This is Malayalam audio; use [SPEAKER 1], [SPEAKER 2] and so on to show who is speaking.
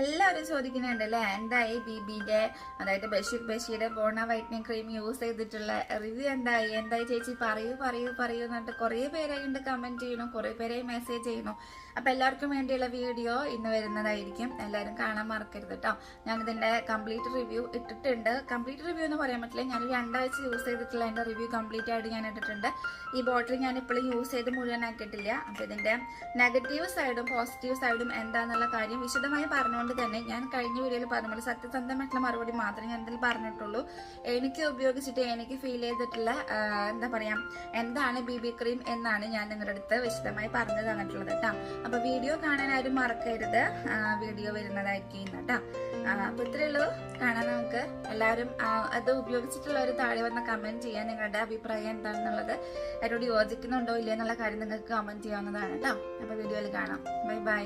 [SPEAKER 1] എല്ലാവരും ചോദിക്കുന്നുണ്ടല്ലേ എന്തായി ബിബിന്റെ അതായത് Basheer Bona whitening cream use ചെയ്തിട്ടുള്ള റിവ്യൂ എന്തായി ചേച്ചി പറയൂ എന്നിട്ട് കുറെ പേരായിട്ട് കമന്റ് ചെയ്യണം, കുറെ പേരായി മെസ്സേജ് ചെയ്യുന്നു. അപ്പൊ എല്ലാവർക്കും വേണ്ടിയുള്ള വീഡിയോ ഇന്ന് വരുന്നതായിരിക്കും. എല്ലാവരും കാണാൻ മറക്കരുത് കേട്ടോ. ഞാനിതിന്റെ കംപ്ലീറ്റ് റിവ്യൂ ഇട്ടിട്ടുണ്ട്. കംപ്ലീറ്റ് റിവ്യൂ എന്ന് പറയാൻ പറ്റില്ല, ഞാൻ 2 ആഴ്ച യൂസ് ചെയ്തിട്ടുള്ള എന്റെ റിവ്യൂ കംപ്ലീറ്റ് ആയിട്ട് ഞാൻ ഇട്ടിട്ടുണ്ട്. ഈ ബോട്ടിൽ ഞാൻ ഇപ്പോഴും യൂസ് ചെയ്ത് മുഴുവനാക്കിയിട്ടില്ല. അപ്പൊ ഇതിന്റെ നെഗറ്റീവ് സൈഡും പോസിറ്റീവ് സൈഡും എന്താന്നുള്ള കാര്യം വിശദമായി പറഞ്ഞുകൊണ്ട് തന്നെ ഞാൻ കഴിഞ്ഞ വീഡിയോയിൽ പറഞ്ഞപ്പോൾ സത്യസന്ധമായിട്ടുള്ള മറുപടി മാത്രമേ ഞാൻ ഇതിൽ പറഞ്ഞിട്ടുള്ളൂ. എനിക്ക് ഉപയോഗിച്ചിട്ട് എനിക്ക് ഫീൽ ചെയ്തിട്ടുള്ള എന്താ പറയാ എന്താണ് BB ക്രീം എന്നാണ് ഞാൻ നിങ്ങളുടെ അടുത്ത് വിശദമായി പറഞ്ഞു തന്നിട്ടുള്ളത് കേട്ടോ. അപ്പൊ വീഡിയോ കാണാൻ ആരും മറക്കരുത്, വീഡിയോ വരുന്നതായിരിക്കും കേട്ടോ. അപ്പൊ ഇത്രയേ ഉള്ളൂ. കാണാൻ നമുക്ക് എല്ലാവരും അത് ഉപയോഗിച്ചിട്ടുള്ളവർ താഴെ വന്ന് കമന്റ് ചെയ്യാൻ നിങ്ങളുടെ അഭിപ്രായം എന്താണെന്നുള്ളത്, അവരോട് യോജിക്കുന്നുണ്ടോ ഇല്ലയെന്നുള്ള കാര്യം നിങ്ങൾക്ക് കമന്റ് ചെയ്യാവുന്നതാണ് കേട്ടോ. അപ്പൊ വീഡിയോയിൽ കാണാം. ബൈ.